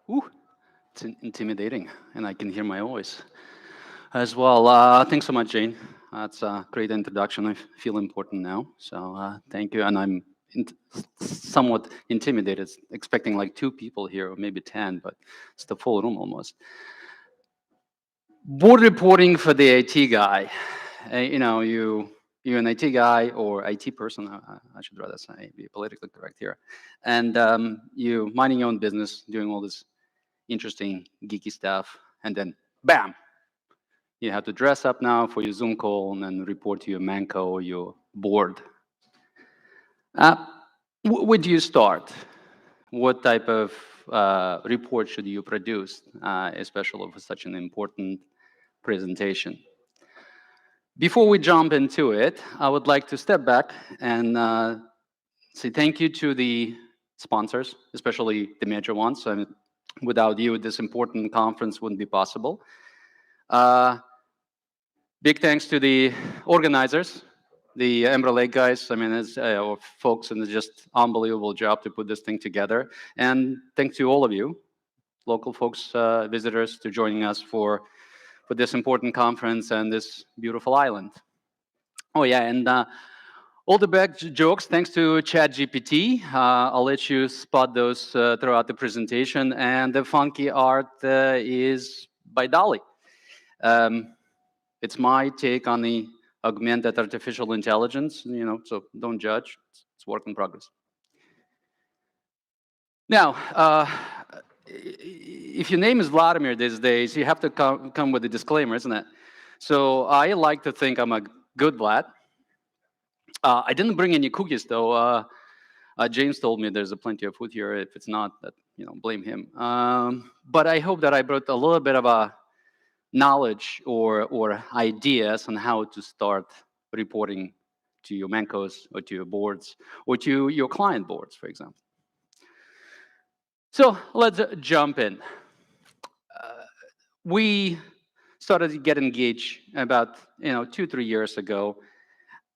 Ooh, it's intimidating, and I can hear my voice as well. Thanks so much, Jane. That's a great introduction. I feel important now, so thank you. And I'm somewhat intimidated, expecting like 2 people here, or maybe 10, but it's the full room almost. Board reporting for the IT guy. You're an IT guy or IT person. I should rather say, be politically correct here, and you minding your own business, doing all this interesting, geeky stuff, and then bam, you have to dress up now for your Zoom call and then report to your Manco or your board. Uh, where do you start? What type of report should you produce, especially for such an important presentation? Before we jump into it, I would like to step back and say thank you to the sponsors, especially the major ones. I mean, without you, this important conference wouldn't be possible. Big thanks to the organizers, the Emerald Lake guys. I mean, it's folks, and it's just unbelievable job to put this thing together. And thanks to all of you, local folks, visitors, to joining us for this important conference and this beautiful island. Oh yeah, and all the back jokes, thanks to ChatGPT. I'll let you spot those throughout the presentation. And the funky art is by Dolly. It's my take on the augmented artificial intelligence, so don't judge. It's work in progress. Now, if your name is Vladimir these days, you have to come with a disclaimer, isn't it? So I like to think I'm a good Vlad. I didn't bring any cookies, though. James told me there's plenty of food here. If it's not, that blame him. But I hope that I brought a little bit of a knowledge or ideas on how to start reporting to your Mancos or to your boards or to your client boards, for example. So let's jump in. We started to get engaged about 2-3 years ago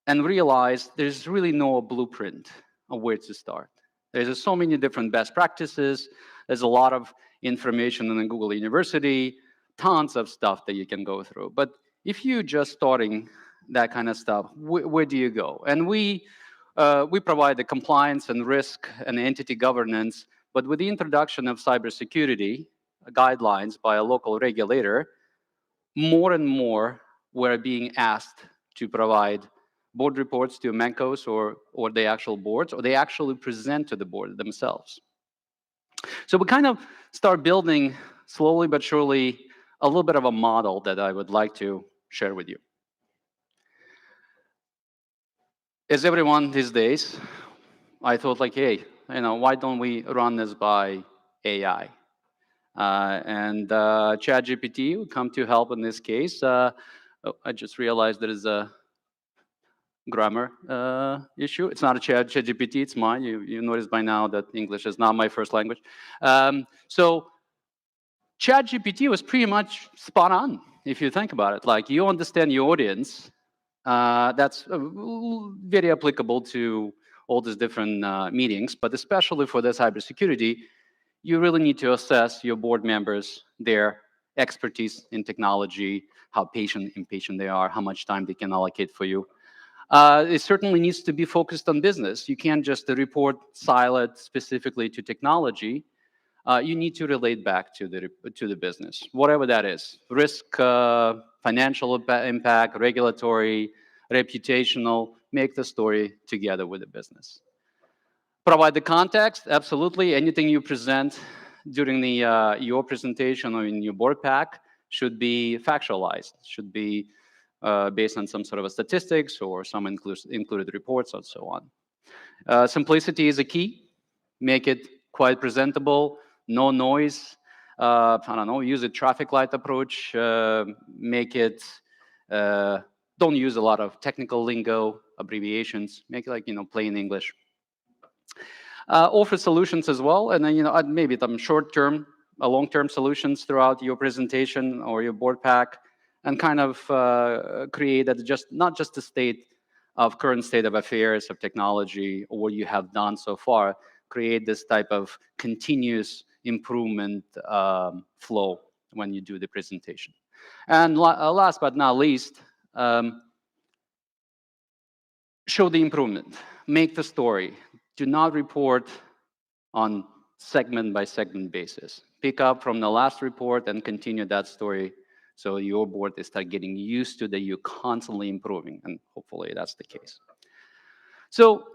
and realized there's really no blueprint of where to start. There's so many different best practices. There's a lot of information in the Google University, tons of stuff that you can go through. But if you're just starting that kind of stuff, where do you go? And we provide the compliance and risk and entity governance, but with the introduction of cybersecurity guidelines by a local regulator, more and more we're being asked to provide board reports to Mancos or the actual boards, or they actually present to the board themselves. So we kind of start building slowly but surely a little bit of a model that I would like to share with you. As everyone these days, I thought like, hey, why don't we run this by AI? And ChatGPT would come to help in this case. I just realized there is a grammar issue. It's not a ChatGPT, it's mine. You notice by now that English is not my first language. So ChatGPT was pretty much spot on, if you think about it. Like, you understand your audience. That's very applicable to all these different meetings, but especially for the cybersecurity, you really need to assess your board members, their expertise in technology, how impatient they are, how much time they can allocate for you. It certainly needs to be focused on business. You can't just report siloed specifically to technology. You need to relate back to the business, whatever that is. Risk, financial impact, regulatory, reputational. Make the story together with the business. Provide the context, absolutely. Anything you present during your presentation or in your board pack should be factualized, should be based on some sort of a statistics or some included reports and so on. Simplicity is a key. Make it quite presentable, no noise. I don't know, use a traffic light approach. Make it, don't use a lot of technical lingo, abbreviations. Make it like, plain English. Offer solutions as well, and then maybe some short-term, long-term solutions throughout your presentation or your board pack, and kind of create that not just the current state of affairs of technology or what you have done so far. Create this type of continuous improvement flow when you do the presentation. And last but not least, show the improvement. Make the story. Do not report on segment by segment basis. Pick up from the last report and continue that story so your board is start getting used to that you're constantly improving, and hopefully that's the case. So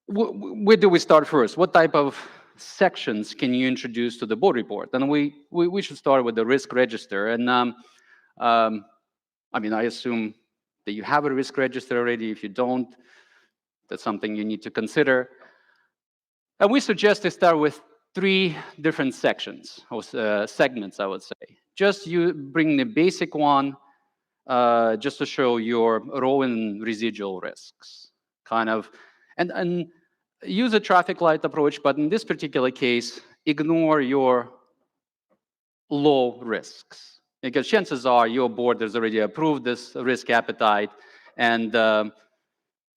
where do we start first? What type of sections can you introduce to the board report? And we should start with the risk register. And I mean, I assume that you have a risk register already. If you don't, that's something you need to consider. And we suggest to start with 3 different sections, or segments, I would say. Just you bring the basic one, just to show your raw and residual risks, kind of, and use a traffic light approach, but in this particular case, ignore your low risks, because chances are your board has already approved this risk appetite, and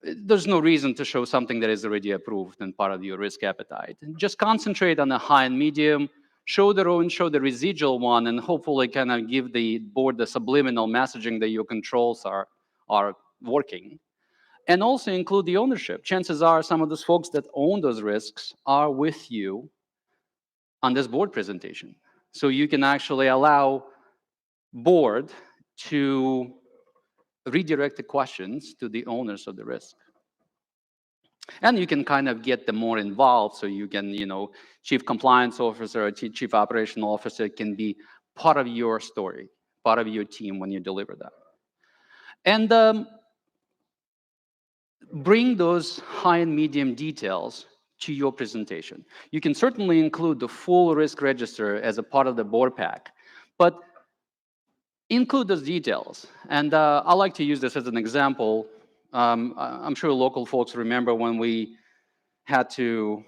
there's no reason to show something that is already approved and part of your risk appetite. Just concentrate on the high and medium, show the raw and show the residual one, and hopefully kind of give the board the subliminal messaging that your controls are working. And also include the ownership. Chances are some of those folks that own those risks are with you on this board presentation. So you can actually allow board to redirect the questions to the owners of the risk. And you can kind of get them more involved, so you can, chief compliance officer or chief operational officer can be part of your story, part of your team when you deliver that. And bring those high and medium details to your presentation. You can certainly include the full risk register as a part of the board pack, but include those details. And I like to use this as an example. I'm sure local folks remember when we had to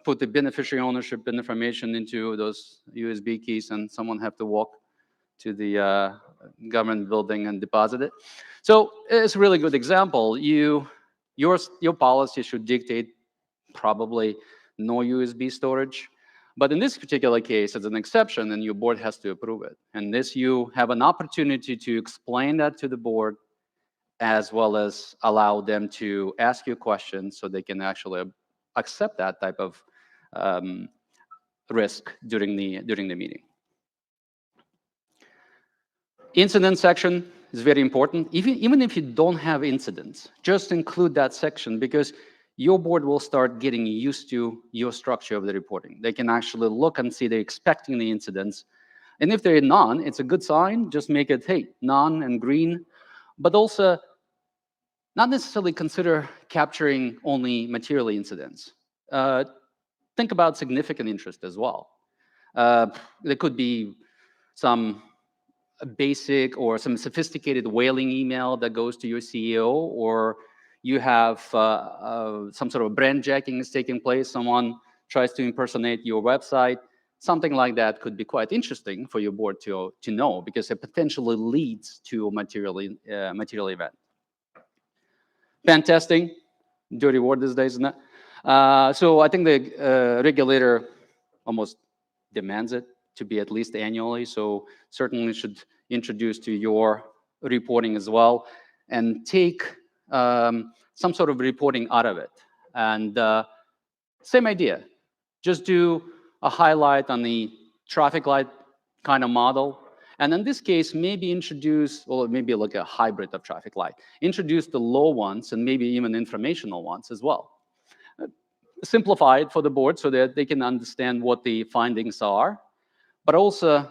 put the beneficiary ownership information into those USB keys, and someone had to walk to the government building and deposit it. So it's a really good example. Your policy should dictate probably no USB storage. But in this particular case, it's an exception, and your board has to approve it. And this, you have an opportunity to explain that to the board, as well as allow them to ask you questions so they can actually accept that type of risk during the meeting. Incident section is very important. Even if you don't have incidents, just include that section, because your board will start getting used to your structure of the reporting. They can actually look and see they're expecting the incidents. And if they're none, it's a good sign. Just make it, hey, none and green. But also, not necessarily consider capturing only material incidents. Think about significant interest as well. There could be some basic or some sophisticated whaling email that goes to your CEO, or you have some sort of brand jacking is taking place. Someone tries to impersonate your website. Something like that could be quite interesting for your board to know, because it potentially leads to a material event. Pen testing, dirty word these days, isn't it? So I think the regulator almost demands it to be at least annually. So certainly should introduce to your reporting as well, and take some sort of reporting out of it. And same idea, just do a highlight on the traffic light kind of model. And in this case, maybe introduce, or maybe like a hybrid of traffic light. Introduce the low ones and maybe even informational ones as well. Simplify it for the board so that they can understand what the findings are, but also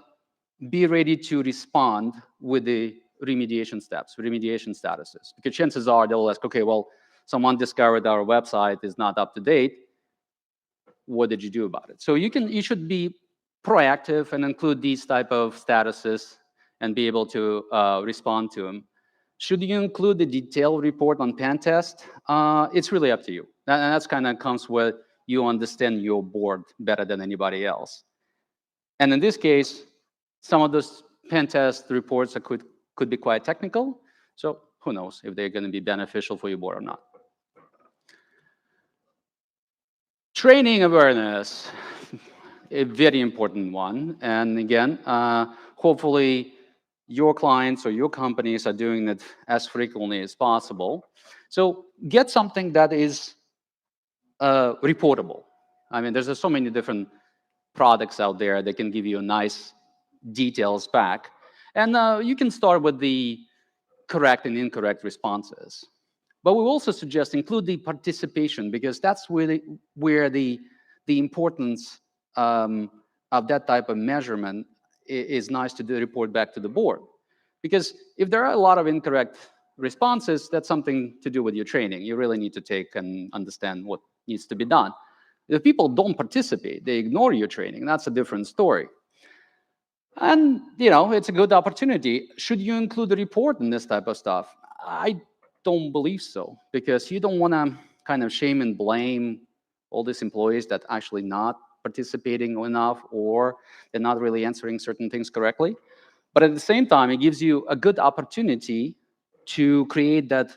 be ready to respond with the remediation steps, remediation statuses. Because chances are they'll ask, okay, well, someone discovered our website is not up to date. What did you do about it? So you should be proactive and include these type of statuses and be able to respond to them. Should you include the detailed report on pen test? It's really up to you. And that's kind of comes with you understand your board better than anybody else. And in this case, some of those pen test reports could be quite technical. So who knows if they're going to be beneficial for your board or not. Training awareness. a very important one. And again, hopefully your clients or your companies are doing it as frequently as possible. So get something that is reportable. I mean, there's so many different products out there that can give you a nice details back. And you can start with the correct and incorrect responses. But we also suggest include the participation, because that's where the importance of that type of measurement is nice to report back to the board. Because if there are a lot of incorrect responses, that's something to do with your training. You really need to take and understand what needs to be done. If people don't participate, they ignore your training, that's a different story. And, it's a good opportunity. Should you include a report in this type of stuff? I don't believe so, because you don't want to kind of shame and blame all these employees that actually not participating enough, or they're not really answering certain things correctly. But at the same time, it gives you a good opportunity to create that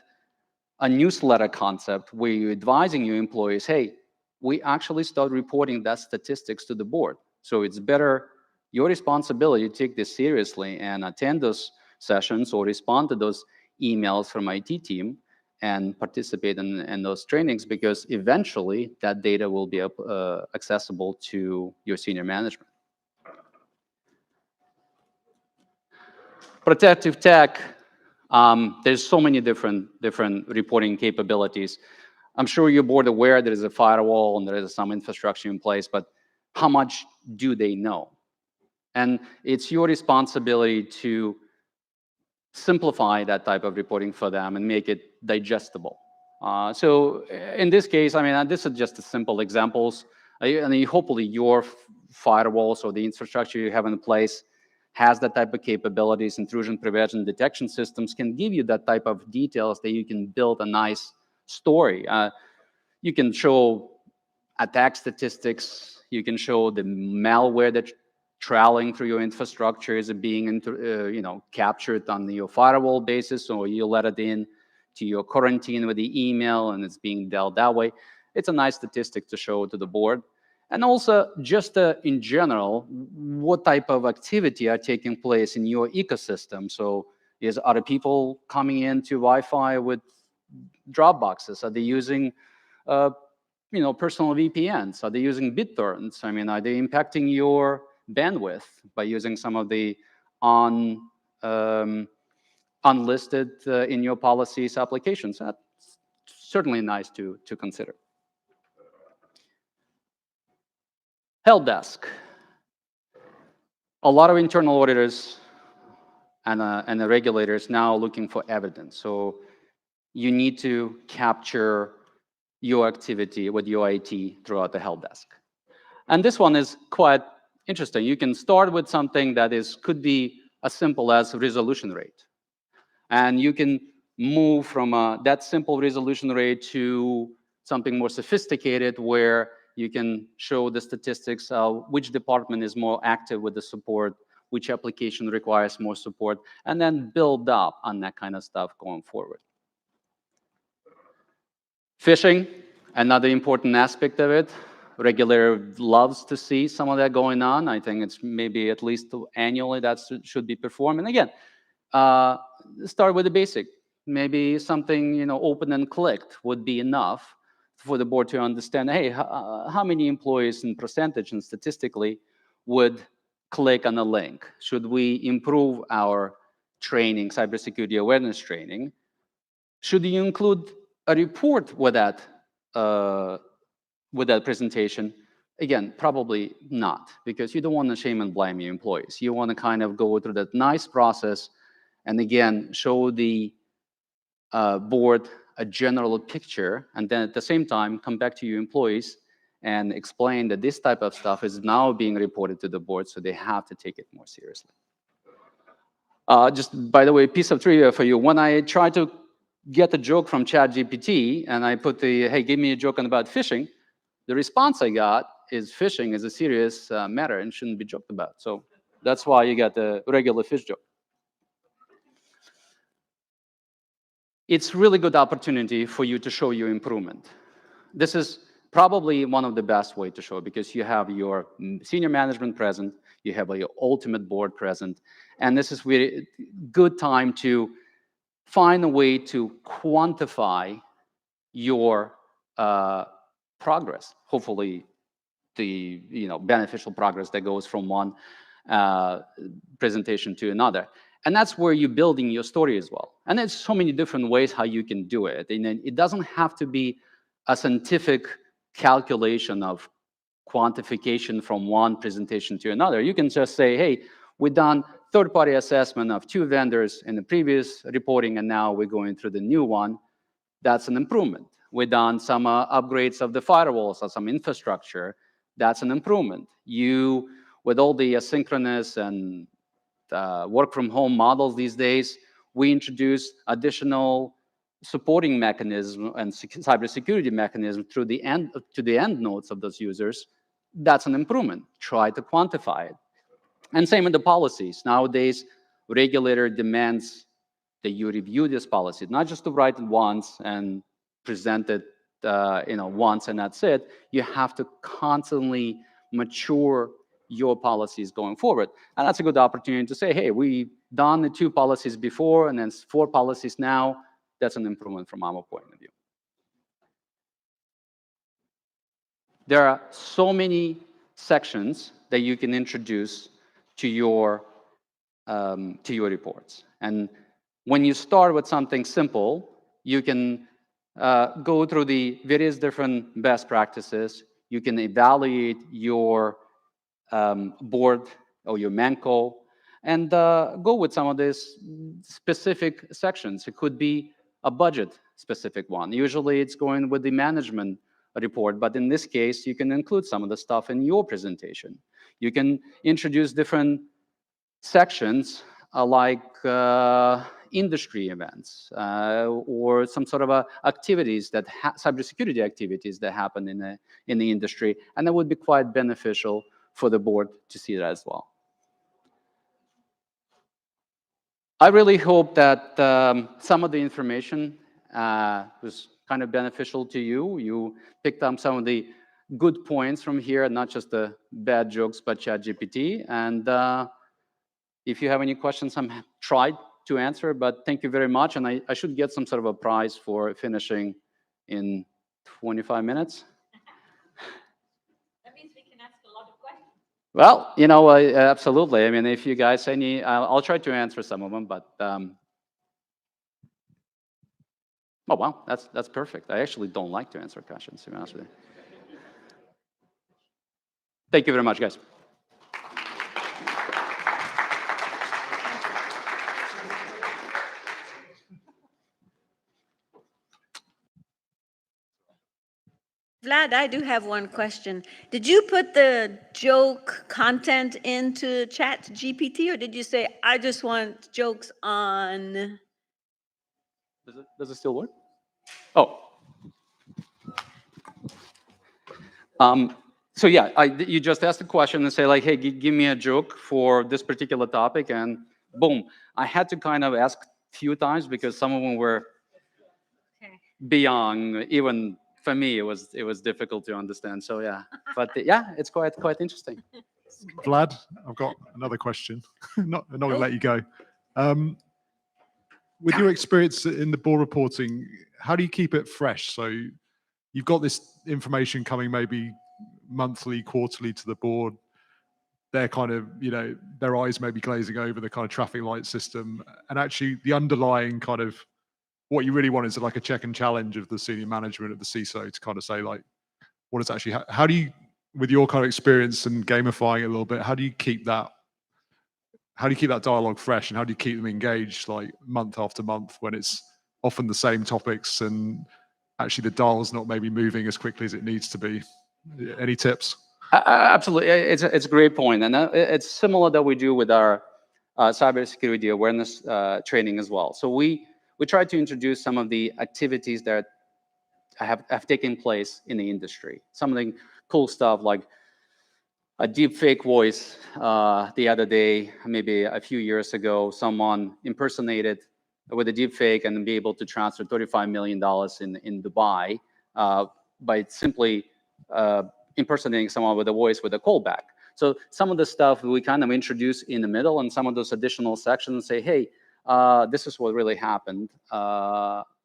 a newsletter concept where you're advising your employees, hey, we actually start reporting that statistics to the board. So it's better, your responsibility to take this seriously and attend those sessions or respond to those emails from IT team and participate in those trainings, because eventually that data will be accessible to your senior management. Protective tech, there's so many different reporting capabilities. I'm sure you're board aware there is a firewall and there is some infrastructure in place, but how much do they know? And it's your responsibility to simplify that type of reporting for them and make it digestible. So in this case, I mean, this is just a simple examples. And hopefully your firewalls or the infrastructure you have in place has that type of capabilities. Intrusion prevention detection systems can give you that type of details that you can build a nice story. You can show attack statistics. You can show the malware that's traveling through your infrastructure is being captured on your firewall basis, or you let it in to your quarantine with the email and it's being dealt that way. It's a nice statistic to show to the board. And also just in general, what type of activity are taking place in your ecosystem. So are people coming into Wi-Fi with Dropboxes? Are they using personal VPNs? Are they using BitTorrents? I mean, are they impacting your bandwidth by using some of the unlisted in your policies applications? That's certainly nice to consider. Help desk. A lot of internal auditors and the regulators now looking for evidence. So you need to capture your activity with your IT throughout the help desk. And this one is quite interesting. You can start with something that could be as simple as resolution rate. And you can move from that simple resolution rate to something more sophisticated, where you can show the statistics of which department is more active with the support, which application requires more support, and then build up on that kind of stuff going forward. Phishing, another important aspect of it. Regulator loves to see some of that going on. I think it's maybe at least annually that should be performed. And again, start with the basic. Maybe something open and clicked would be enough for the board to understand, hey, how many employees in percentage and statistically would click on a link? Should we improve our training, cybersecurity awareness training? Should you include a report with that presentation? Again, probably not, because you don't want to shame and blame your employees. You want to kind of go through that nice process and again, show the board a general picture, and then at the same time, come back to your employees and explain that this type of stuff is now being reported to the board, so they have to take it more seriously. Just by the way, piece of trivia for you. When I try to get a joke from ChatGPT and I put hey, give me a joke about phishing, the response I got is phishing is a serious matter and shouldn't be joked about. So that's why you got the regular fish joke. It's really good opportunity for you to show your improvement. This is probably one of the best way to show it, because you have your senior management present, you have your ultimate board present, and this is really good time to find a way to quantify your progress. Hopefully, the beneficial progress that goes from one uh, presentation to another. And that's where you're building your story as well. And there's so many different ways how you can do it. And it doesn't have to be a scientific calculation of quantification from one presentation to another. You can just say, hey, we've done third-party assessment of 2 vendors in the previous reporting, and now we're going through the new one. That's an improvement. We've done some upgrades of the firewalls or some infrastructure. That's an improvement. With all the asynchronous and work from home models these days, we introduce additional supporting mechanism and cybersecurity mechanism to the end nodes of those users. That's an improvement. Try to quantify it. And same with the policies. Nowadays, regulator demands that you review this policy, not just to write it once and present it once and that's it. You have to constantly mature your policies going forward. And that's a good opportunity to say, hey, we've done the 2 policies before and then 4 policies now. That's an improvement from our point of view. There are so many sections that you can introduce to your reports. And when you start with something simple, you can go through the various different best practices. You can evaluate your board or your Manco and go with some of these specific sections. It could be a budget specific one. Usually it's going with the management report, but in this case, you can include some of the stuff in your presentation. You can introduce different sections like industry events or some sort of activities that cybersecurity activities that happen in the industry, and that would be quite beneficial for the board to see that as well. I really hope that some of the information was kind of beneficial to you. You picked up some of the good points from here, not just the bad jokes, but ChatGPT. And if you have any questions, I'm tried to answer, but thank you very much. And I should get some sort of a prize for finishing in 25 minutes. That means we can ask a lot of questions. Well, absolutely. I mean, if you guys any, I'll try to answer some of them, but oh wow, that's perfect. I actually don't like to answer questions, to be honest with you. Thank you very much, guys. Vlad, I do have one question. Did you put the joke content into ChatGPT, or did you say, I just want jokes on? Does it still work? Oh. So yeah, you just asked a question and say like, hey, give me a joke for this particular topic, and boom. I had to kind of ask a few times because some of them were beyond, even for me, it was difficult to understand. So yeah, but yeah, it's quite interesting. Vlad, I've got another question. not going to let you go. With your experience in the board reporting, how do you keep it fresh? So you've got this information coming maybe monthly, quarterly to the board. They're kind of, their eyes may be glazing over the kind of traffic light system. And actually the underlying kind of what you really want is like a check and challenge of the senior management of the CISO to kind of say like, what is actually, how do you, with your kind of experience and gamifying it a little bit, how do you keep that dialogue fresh, and how do you keep them engaged like month after month when it's often the same topics and actually the dial's not maybe moving as quickly as it needs to be? Any tips? Absolutely, it's a great point, and it's similar that we do with our cybersecurity awareness training as well. So we try to introduce some of the activities that have taken place in the industry. Some of the cool stuff like a deep fake voice. The other day, maybe a few years ago, someone impersonated with a deep fake and be able to transfer $35 million in Dubai by simply impersonating someone with a voice with a callback. So some of the stuff we kind of introduce in the middle, and some of those additional sections say, hey, this is what really happened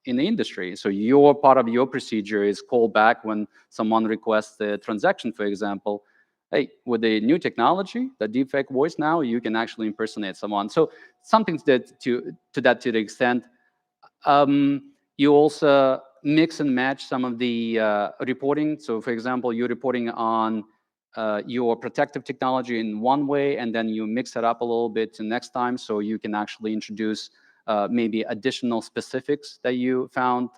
in the industry. So your part of your procedure is call back when someone requests a transaction, for example. Hey, with the new technology, the deepfake voice now, you can actually impersonate someone. So something to the extent. You also mix and match some of the reporting. So for example, you're reporting on your protective technology in one way, and then you mix it up a little bit to next time, so you can actually introduce maybe additional specifics that you found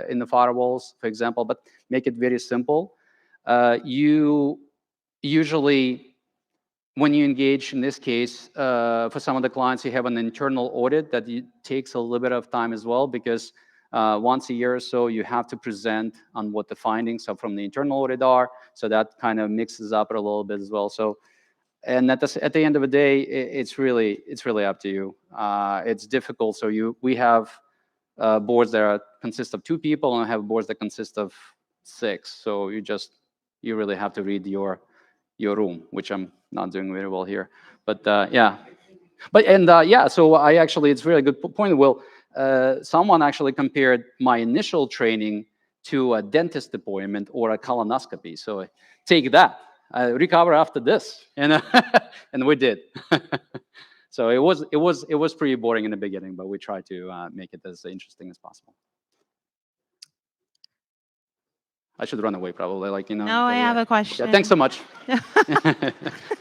in the firewalls, for example, but make it very simple. You usually, when you engage in this case, for some of the clients, you have an internal audit that takes a little bit of time as well, because once a year or so, you have to present on what the findings from the internal audit are. So that kind of mixes up a little bit as well. So, and at the end of the day, it's really up to you. It's difficult. So we have boards that consist of 2 people, and I have boards that consist of 6. So you really have to read your room, which I'm not doing very well here. But yeah, but yeah, so I actually, it's a really good point. Will, someone actually compared my initial training to a dentist appointment or a colonoscopy. So take that, recover after this, and and we did. So it was pretty boring in the beginning, but we tried to make it as interesting as possible. I should run away probably, like, you know. No, I have a Yeah, thanks so question. much.